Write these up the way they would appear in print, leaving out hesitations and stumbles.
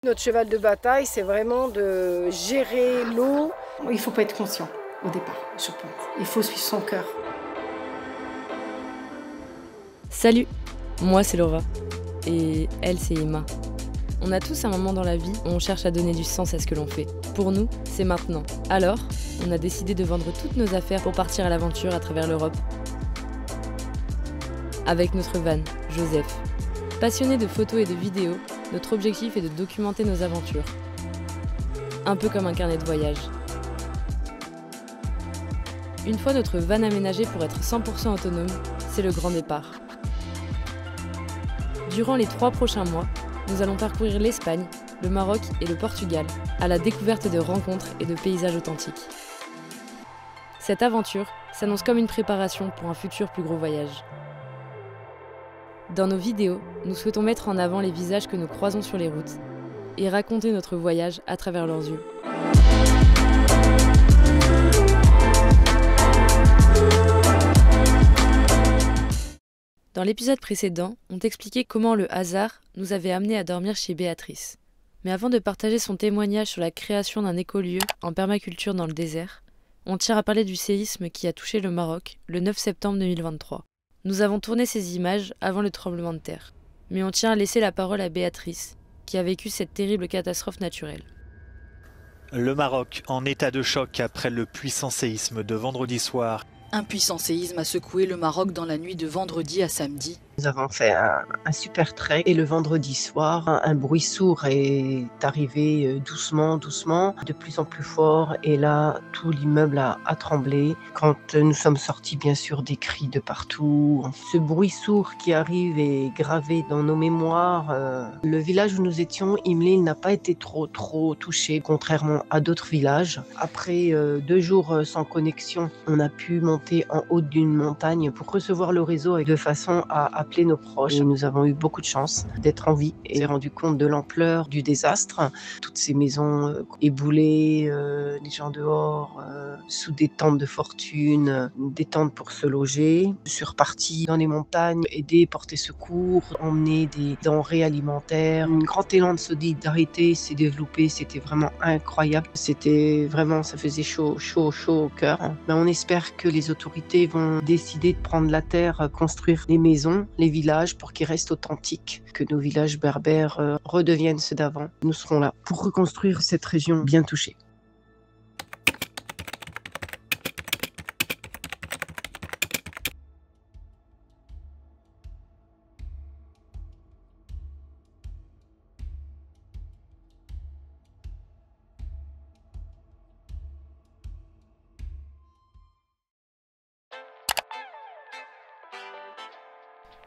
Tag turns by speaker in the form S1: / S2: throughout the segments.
S1: Notre cheval de bataille, c'est vraiment de gérer l'eau.
S2: Il ne faut pas être conscient au départ, je pense. Il faut suivre son cœur.
S3: Salut, moi c'est Laura et elle c'est Emma. On a tous un moment dans la vie où on cherche à donner du sens à ce que l'on fait. Pour nous, c'est maintenant. Alors, on a décidé de vendre toutes nos affaires pour partir à l'aventure à travers l'Europe. Avec notre van, Joseph. Passionné de photos et de vidéos, notre objectif est de documenter nos aventures. Un peu comme un carnet de voyage. Une fois notre van aménagé pour être 100% autonome, c'est le grand départ. Durant les 3 prochains mois, nous allons parcourir l'Espagne, le Maroc et le Portugal, à la découverte de rencontres et de paysages authentiques. Cette aventure s'annonce comme une préparation pour un futur plus gros voyage. Dans nos vidéos, nous souhaitons mettre en avant les visages que nous croisons sur les routes et raconter notre voyage à travers leurs yeux. Dans l'épisode précédent, on t'expliquait comment le hasard nous avait amenés à dormir chez Béatrice. Mais avant de partager son témoignage sur la création d'un écolieu en permaculture dans le désert, on tient à parler du séisme qui a touché le Maroc le 9 septembre 2023. Nous avons tourné ces images avant le tremblement de terre. Mais on tient à laisser la parole à Béatrice, qui a vécu cette terrible catastrophe naturelle.
S4: Le Maroc en état de choc après le puissant séisme de vendredi soir.
S5: Un puissant séisme a secoué le Maroc dans la nuit de vendredi à samedi.
S6: Nous avons fait un super trek et le vendredi soir, un bruit sourd est arrivé doucement, de plus en plus fort et là, tout l'immeuble a tremblé. Quand nous sommes sortis, bien sûr, des cris de partout. Ce bruit sourd qui arrive est gravé dans nos mémoires. Le village où nous étions, Imlil, n'a pas été trop touché, contrairement à d'autres villages. Après 2 jours sans connexion, on a pu monter en haut d'une montagne pour recevoir le réseau de façon à appeler nos proches. Et nous avons eu beaucoup de chance d'être en vie et s'est rendu compte de l'ampleur du désastre. Toutes ces maisons éboulées, les gens dehors, sous des tentes de fortune, des tentes pour se loger. Je suis repartie dans les montagnes, aider, porter secours, emmener des denrées alimentaires. Un grand élan de solidarité s'est développé, c'était vraiment incroyable. C'était vraiment, ça faisait chaud au cœur. Mais on espère que les autorités vont décider de prendre la terre, construire les maisons, les villages pour qu'ils restent authentiques, que nos villages berbères redeviennent ceux d'avant. Nous serons là pour reconstruire cette région bien touchée.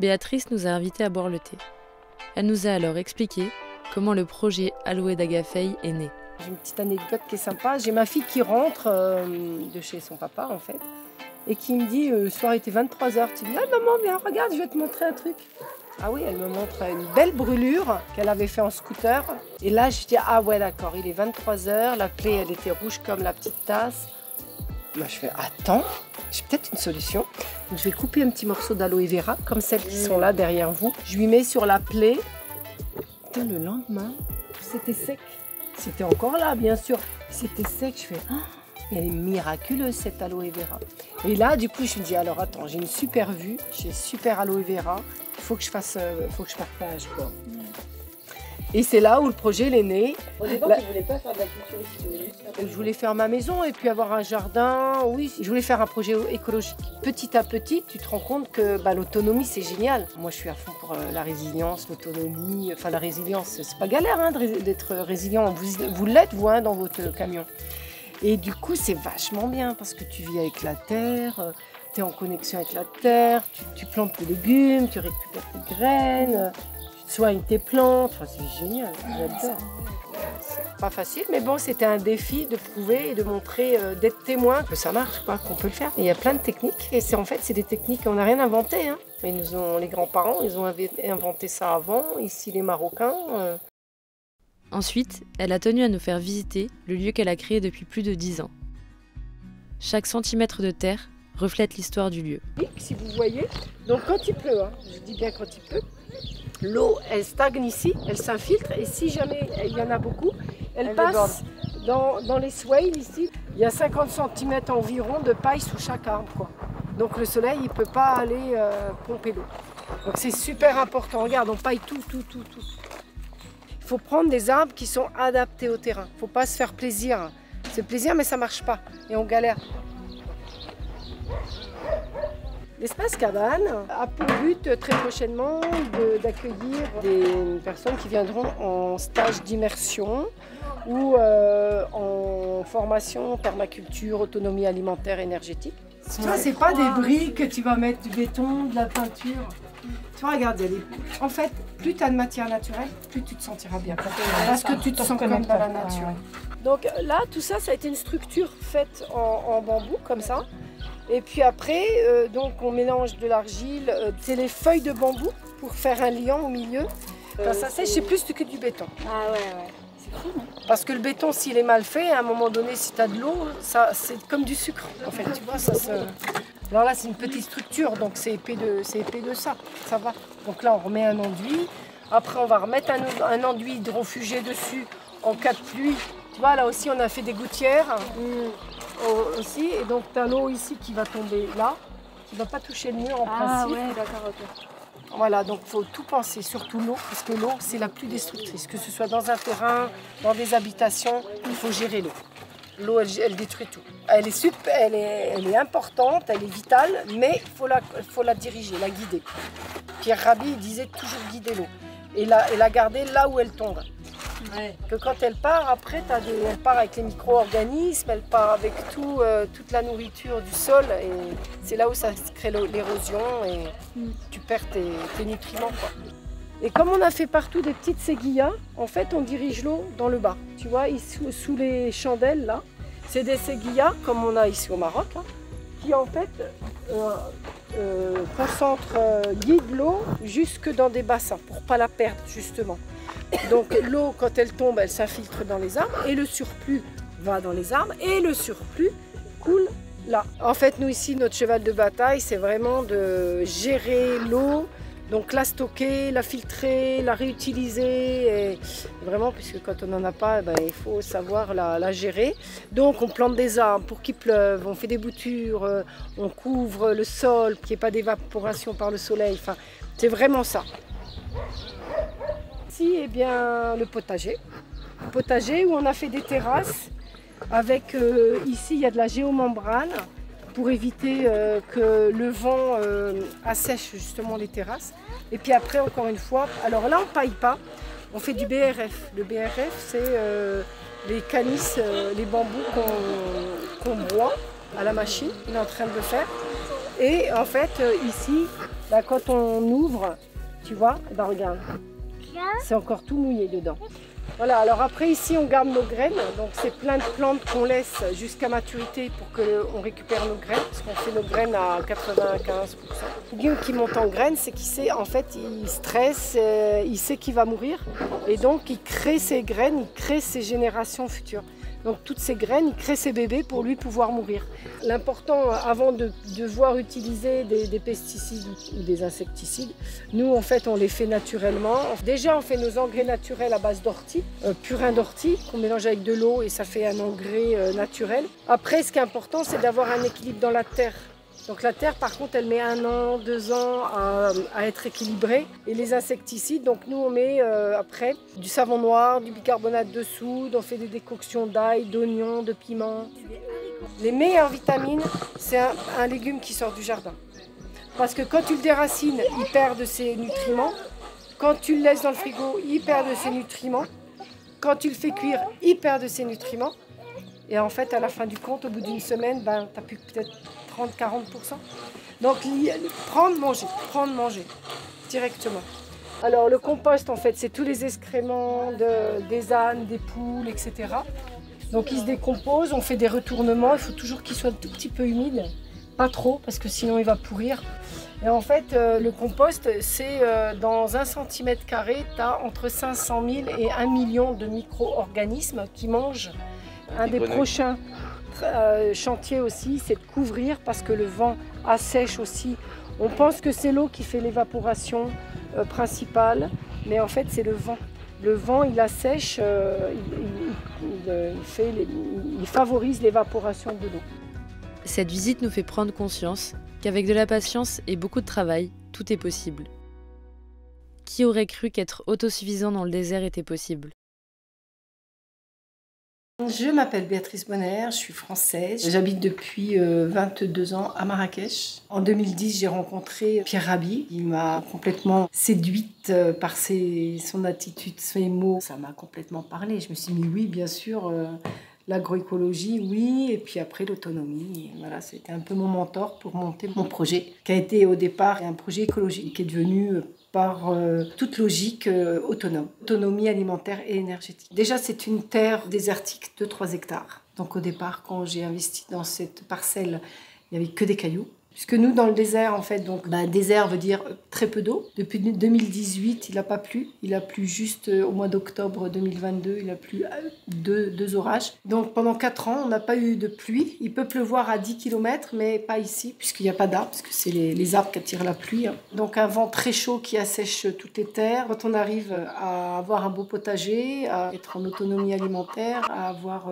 S3: Béatrice nous a invités à boire le thé. Elle nous a alors expliqué comment le projet Aloe d'Agafay est né.
S1: J'ai une petite anecdote qui est sympa. J'ai ma fille qui rentre de chez son papa, en fait, et qui me dit, le soir, il était 23h. Tu dis, ah maman, viens, regarde, je vais te montrer un truc. Ah oui, elle me montre une belle brûlure qu'elle avait fait en scooter. Et là, je dis, ah ouais, d'accord, il est 23h, la plaie, elle était rouge comme la petite tasse. Moi, je fais, attends, j'ai peut-être une solution. Donc, je vais couper un petit morceau d'aloe vera, comme celles qui sont là derrière vous. Je lui mets sur la plaie. Putain, le lendemain, c'était sec. C'était encore là, bien sûr. C'était sec. Je fais, elle est miraculeuse, cette aloe vera. Et là, du coup, je me dis, alors attends, j'ai une super vue, j'ai super aloe vera. Il faut que je partage, quoi. Et c'est là où le projet est né.
S7: Au départ, tu ne voulais pas faire de la culture ici, tu voulais juste faire
S1: Je voulais faire ma maison et puis avoir un jardin. Oui, je voulais faire un projet écologique. Petit à petit, tu te rends compte que l'autonomie, c'est génial. Moi, je suis à fond pour la résilience, l'autonomie. Enfin, la résilience, c'est pas galère d'être résilient. Vous l'êtes, vous, dans votre camion. Et du coup, c'est vachement bien parce que tu vis avec la terre, tu es en connexion avec la terre, tu plantes tes légumes, tu récupères tes graines. Soigne tes plantes, enfin, c'est génial, j'adore. C'est pas facile, mais bon, c'était un défi de prouver et de montrer, d'être témoin que ça marche, quoi, qu'on peut le faire. Et il y a plein de techniques, et c'est des techniques qu'on n'a rien inventé. Hein. Les grands-parents, ils ont inventé ça avant, ici les Marocains.
S3: Ensuite, elle a tenu à nous faire visiter le lieu qu'elle a créé depuis plus de 10 ans. Chaque centimètre de terre reflète l'histoire du lieu.
S1: Si vous voyez, donc quand il pleut, je dis bien quand il pleut, l'eau, elle stagne ici, elle s'infiltre et si jamais il y en a beaucoup, elle passe dans les swales ici. Il y a 50 cm environ de paille sous chaque arbre, quoi. Donc le soleil, il ne peut pas aller pomper l'eau. Donc c'est super important. Regarde, on paille tout. Il faut prendre des arbres qui sont adaptés au terrain. Il ne faut pas se faire plaisir. C'est plaisir, mais ça ne marche pas. Et on galère. L'espace cabane a pour but très prochainement d'accueillir des personnes qui viendront en stage d'immersion ou en formation permaculture, autonomie alimentaire, énergétique. Tu vois, c'est pas des briques que tu vas mettre du béton, de la peinture. Tu vois, regarde, en fait, plus tu as de matière naturelle, plus tu te sentiras bien. Parce que tu te sens comme dans la nature. Donc là, tout ça, ça a été une structure faite en bambou, comme ça. Et puis après, donc on mélange de l'argile, c'est les feuilles de bambou pour faire un liant au milieu. Quand ça sèche, c'est plus que du béton.
S7: Ah ouais. C'est fou, hein.
S1: Parce que le béton, s'il est mal fait, à un moment donné, si tu as de l'eau, c'est comme du sucre. En fait, tu vois, ça se... Alors là, c'est une petite structure, donc c'est épais de ça va. Donc là, on remet un enduit. Après, on va remettre un enduit hydrofugé dessus en cas de pluie. Tu vois, là aussi, on a fait des gouttières. Aussi, et donc tu as l'eau ici qui va tomber là, qui ne va pas toucher le mur en principe.
S7: Ah ouais, d'accord, ok.
S1: Voilà, donc il faut tout penser, surtout l'eau, parce que l'eau c'est la plus destructrice, que ce soit dans un terrain, dans des habitations, il faut gérer l'eau. L'eau, elle détruit tout. Elle est importante, elle est vitale, mais il faut la diriger, la guider. Pierre Rabhi il disait toujours guider l'eau et la garder là où elle tombe. Ouais. Que quand elle part, après, elle part avec les micro-organismes, elle part avec toute la nourriture du sol et c'est là où ça crée l'érosion et tu perds tes nutriments, quoi. Et comme on a fait partout des petites séguillas, en fait, on dirige l'eau dans le bas. Tu vois, sous les chandelles, là, c'est des séguillas, comme on a ici au Maroc, hein, qui en fait guident l'eau jusque dans des bassins pour ne pas la perdre, justement. Donc l'eau, quand elle tombe, elle s'infiltre dans les arbres et le surplus va dans les arbres et le surplus coule là. En fait, nous ici, notre cheval de bataille, c'est vraiment de gérer l'eau, donc la stocker, la filtrer, la réutiliser, et vraiment, puisque quand on n'en a pas, il faut savoir la gérer. Donc on plante des arbres pour qu'il pleuve, on fait des boutures, on couvre le sol, qu'il n'y ait pas d'évaporation par le soleil, enfin, c'est vraiment ça. Ici, eh bien, le potager où on a fait des terrasses avec ici il y a de la géomembrane pour éviter que le vent assèche justement les terrasses. Et puis après, encore une fois, alors là on ne paille pas, on fait du BRF. Le BRF, c'est les canisses, les bambous qu'on broie à la machine, on est en train de le faire. Et en fait, ici, là, quand on ouvre, tu vois, regarde. C'est encore tout mouillé dedans. Voilà, alors après ici on garde nos graines, donc c'est plein de plantes qu'on laisse jusqu'à maturité pour qu'on récupère nos graines, parce qu'on fait nos graines à 95%. Le légume qui monte en graines, c'est qu'il sait, en fait, il stresse, il sait qu'il va mourir, et donc il crée ses graines, il crée ses générations futures. Donc toutes ces graines, il crée ses bébés pour lui pouvoir mourir. L'important, avant de devoir utiliser des pesticides ou des insecticides, nous en fait on les fait naturellement. Déjà on fait nos engrais naturels à base d'ortie, purin d'ortie, qu'on mélange avec de l'eau et ça fait un engrais naturel. Après ce qui est important, c'est d'avoir un équilibre dans la terre. Donc la terre par contre elle met 1 an, 2 ans à être équilibrée. Et les insecticides, donc nous on met après du savon noir, du bicarbonate de soude, on fait des décoctions d'ail, d'oignons, de piment. Les meilleures vitamines, c'est un légume qui sort du jardin. Parce que quand tu le déracines, il perd de ses nutriments. Quand tu le laisses dans le frigo, il perd de ses nutriments. Quand tu le fais cuire, il perd de ses nutriments. Et en fait, à la fin du compte, au bout d'une semaine, tu as plus peut-être 30-40%. Donc, prendre, manger, directement. Alors, le compost, en fait, c'est tous les excréments des ânes, des poules, etc. Donc, il se décompose, on fait des retournements. Il faut toujours qu'il soit un tout petit peu humide, pas trop, parce que sinon, il va pourrir. Et en fait, le compost, c'est dans 1 cm², tu as entre 500 000 et 1 million de micro-organismes qui mangent. Un des prochains chantiers aussi, c'est de couvrir parce que le vent assèche aussi. On pense que c'est l'eau qui fait l'évaporation principal, mais en fait c'est le vent. Le vent, il assèche, il favorise l'évaporation de l'eau.
S3: Cette visite nous fait prendre conscience qu'avec de la patience et beaucoup de travail, tout est possible. Qui aurait cru qu'être autosuffisant dans le désert était possible ?
S1: Je m'appelle Béatrice Bonner, je suis française. J'habite depuis 22 ans à Marrakech. En 2010, j'ai rencontré Pierre Rabhi. Il m'a complètement séduite par son attitude, ses mots. Ça m'a complètement parlé. Je me suis dit, oui, bien sûr, l'agroécologie, oui. Et puis après, l'autonomie. Et voilà, c'était un peu mon mentor pour monter mon projet, qui a été au départ un projet écologique, qui est devenu par toute logique autonome. Autonomie alimentaire et énergétique. Déjà, c'est une terre désertique de 3 hectares. Donc au départ, quand j'ai investi dans cette parcelle, il n'y avait que des cailloux. Puisque nous, dans le désert, en fait, donc, désert veut dire très peu d'eau. Depuis 2018, il n'a pas plu. Il a plu juste au mois d'octobre 2022. Il a plu 2 orages. Donc pendant 4 ans, on n'a pas eu de pluie. Il peut pleuvoir à 10 km, mais pas ici, puisqu'il n'y a pas d'arbres, parce que c'est les arbres qui attirent la pluie. Donc un vent très chaud qui assèche toutes les terres. Quand on arrive à avoir un beau potager, à être en autonomie alimentaire, à avoir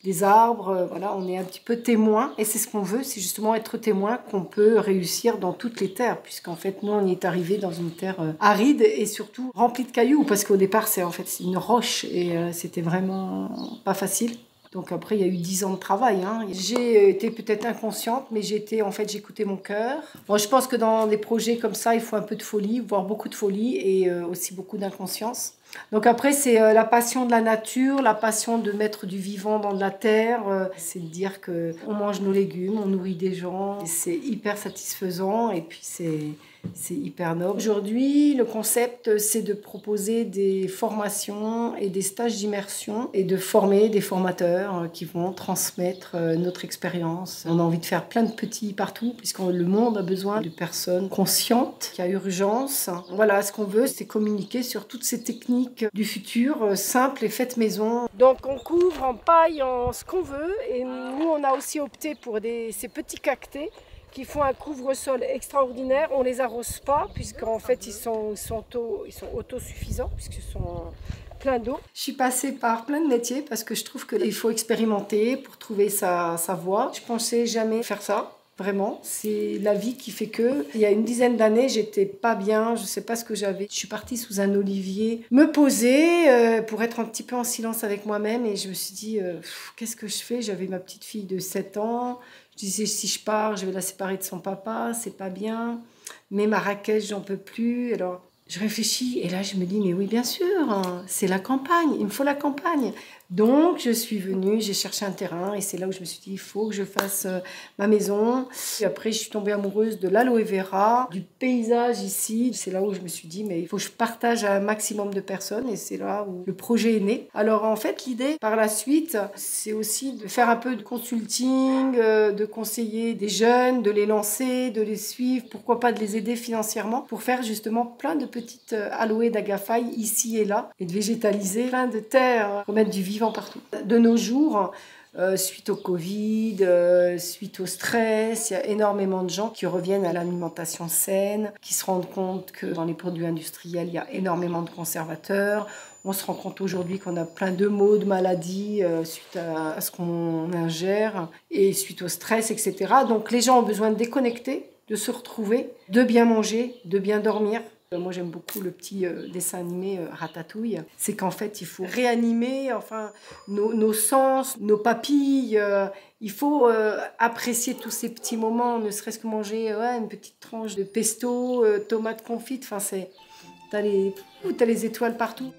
S1: des arbres, voilà, on est un petit peu témoin, et c'est ce qu'on veut, c'est justement être témoin qu'on peut réussir dans toutes les terres, puisqu'en fait, nous, on y est arrivé dans une terre aride et surtout remplie de cailloux, parce qu'au départ, c'est une roche, et c'était vraiment pas facile. Donc après, il y a eu 10 ans de travail. J'ai été peut-être inconsciente, mais j'écoutais mon cœur. Bon, je pense que dans des projets comme ça, il faut un peu de folie, voire beaucoup de folie, et aussi beaucoup d'inconscience. Donc après, c'est la passion de la nature, la passion de mettre du vivant dans de la terre. C'est de dire qu'on mange nos légumes, on nourrit des gens. C'est hyper satisfaisant et puis c'est hyper noble. Aujourd'hui, le concept, c'est de proposer des formations et des stages d'immersion et de former des formateurs qui vont transmettre notre expérience. On a envie de faire plein de petits partout, puisque le monde a besoin de personnes conscientes, qu'il y a urgence. Voilà, ce qu'on veut, c'est communiquer sur toutes ces techniques du futur, simples et faites maison. Donc on couvre en paille, en ce qu'on veut, et nous on a aussi opté pour ces petits cactés qui font un couvre-sol extraordinaire. On ne les arrose pas, puisqu'en fait ils sont autosuffisants, puisqu'ils sont plein d'eau. Je suis passée par plein de métiers parce que je trouve qu'il faut expérimenter pour trouver sa voie. Je pensais jamais faire ça. Vraiment, c'est la vie qui fait que. Il y a une dizaine d'années, j'étais pas bien, je sais pas ce que j'avais. Je suis partie sous un olivier, me poser pour être un petit peu en silence avec moi-même, et je me suis dit, qu'est-ce que je fais ? J'avais ma petite fille de 7 ans. Je disais, si je pars, je vais la séparer de son papa, c'est pas bien. Mais Marrakech, j'en peux plus. Alors, je réfléchis, et là, je me dis, mais oui, bien sûr, c'est la campagne, il me faut la campagne. Donc, je suis venue, j'ai cherché un terrain, et c'est là où je me suis dit, il faut que je fasse ma maison. Et après, je suis tombée amoureuse de l'aloe vera, du paysage ici. C'est là où je me suis dit, mais il faut que je partage à un maximum de personnes, et c'est là où le projet est né. Alors, en fait, l'idée, par la suite, c'est aussi de faire un peu de consulting, de conseiller des jeunes, de les lancer, de les suivre, pourquoi pas de les aider financièrement, pour faire justement plein de petites aloés d'agafaille ici et là, et de végétaliser plein de terres, pour mettre du vivant partout. De nos jours, suite au Covid, suite au stress, il y a énormément de gens qui reviennent à l'alimentation saine, qui se rendent compte que dans les produits industriels, il y a énormément de conservateurs. On se rend compte aujourd'hui qu'on a plein de maux, de maladies suite à ce qu'on ingère et suite au stress, etc. Donc les gens ont besoin de déconnecter, de se retrouver, de bien manger, de bien dormir. Moi, j'aime beaucoup le petit dessin animé Ratatouille. C'est qu'en fait, il faut réanimer nos sens, nos papilles. Il faut apprécier tous ces petits moments, ne serait-ce que manger une petite tranche de pesto, tomate confite. T'as les étoiles partout.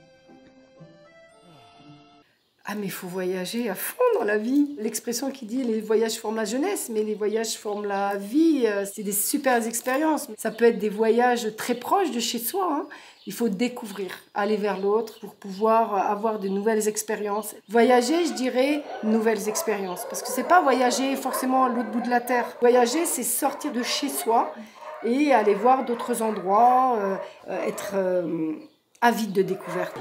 S1: Ah, mais il faut voyager à fond dans la vie. L'expression qui dit les voyages forment la jeunesse, mais les voyages forment la vie. C'est des super expériences. Ça peut être des voyages très proches de chez soi. Il faut découvrir, aller vers l'autre pour pouvoir avoir de nouvelles expériences. Voyager, je dirais, nouvelles expériences. Parce que c'est pas voyager forcément à l'autre bout de la terre. Voyager, c'est sortir de chez soi et aller voir d'autres endroits, être avide de découverte.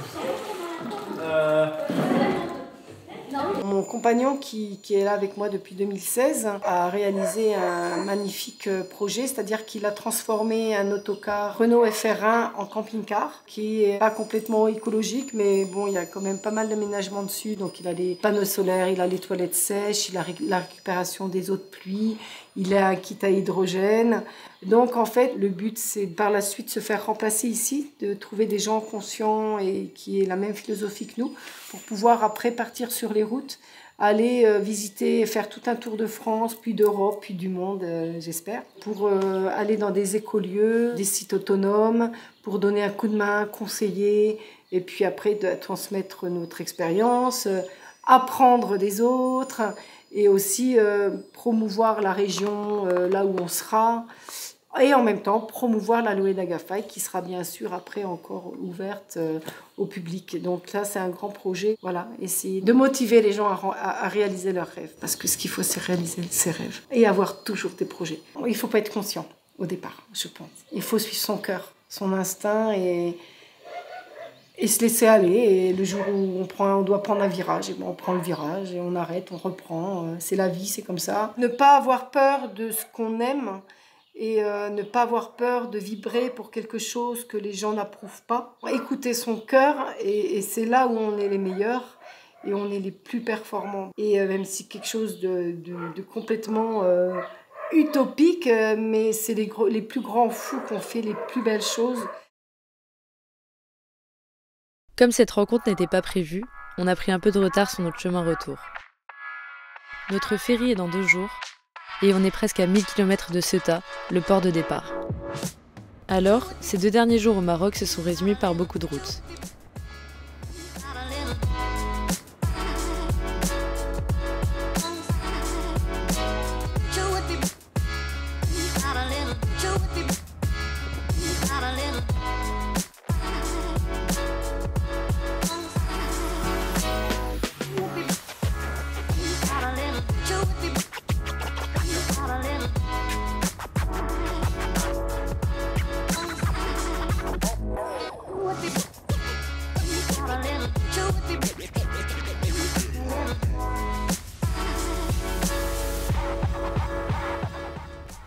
S1: Mon compagnon qui est là avec moi depuis 2016 a réalisé un magnifique projet, c'est-à-dire qu'il a transformé un autocar Renault FR1 en camping-car, qui est pas complètement écologique, mais bon, il y a quand même pas mal d'aménagements dessus. Donc il a des panneaux solaires, il a les toilettes sèches, il a la récupération des eaux de pluie, il a un kit à hydrogène. Donc en fait, le but, c'est par la suite se faire remplacer ici, de trouver des gens conscients et qui aient la même philosophie que nous, pour pouvoir après partir sur les routes, aller visiter, faire tout un tour de France, puis d'Europe, puis du monde, j'espère, pour aller dans des écolieux, des sites autonomes, pour donner un coup de main, conseiller, et puis après de transmettre notre expérience, apprendre des autres, et aussi promouvoir la région là où on sera, et en même temps promouvoir l'Aloe d'Agafay qui sera bien sûr après encore ouverte au public. Donc là c'est un grand projet, voilà, essayer de motiver les gens à réaliser leurs rêves, parce que ce qu'il faut c'est réaliser ses rêves et avoir toujours des projets. Il ne faut pas être conscient au départ, je pense. Il faut suivre son cœur, son instinct et se laisser aller. Et le jour où on doit prendre un virage, et ben on prend le virage et on arrête, on reprend. C'est la vie, c'est comme ça. Ne pas avoir peur de ce qu'on aime et ne pas avoir peur de vibrer pour quelque chose que les gens n'approuvent pas. Écouter son cœur et c'est là où on est les meilleurs et on est les plus performants. Et même si quelque chose de complètement utopique, mais c'est les plus grands fous qui ont fait les plus belles choses.
S3: Comme cette rencontre n'était pas prévue, on a pris un peu de retard sur notre chemin retour. Notre ferry est dans 2 jours, et on est presque à 1000 km de Ceuta, le port de départ. Alors, ces 2 derniers jours au Maroc se sont résumés par beaucoup de routes.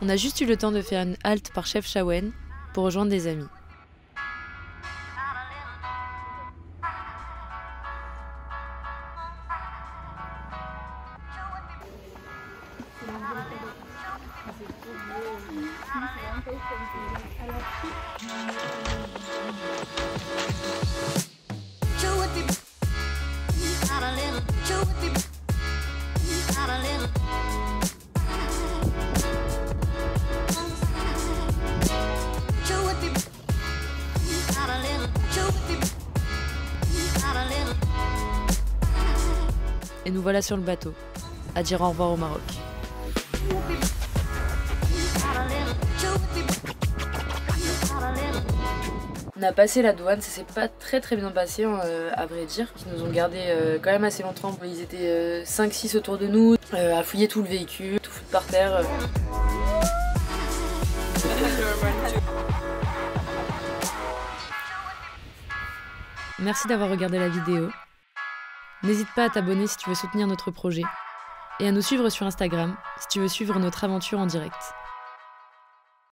S3: On a juste eu le temps de faire une halte par Chefchaouen pour rejoindre des amis. Et nous voilà sur le bateau, à dire au revoir au Maroc. On a passé la douane, ça s'est pas très bien passé à vrai dire, qui nous ont gardé quand même assez longtemps. Ils étaient 5-6 autour de nous, à fouiller tout le véhicule, tout foutre par terre. Merci d'avoir regardé la vidéo. N'hésite pas à t'abonner si tu veux soutenir notre projet et à nous suivre sur Instagram si tu veux suivre notre aventure en direct.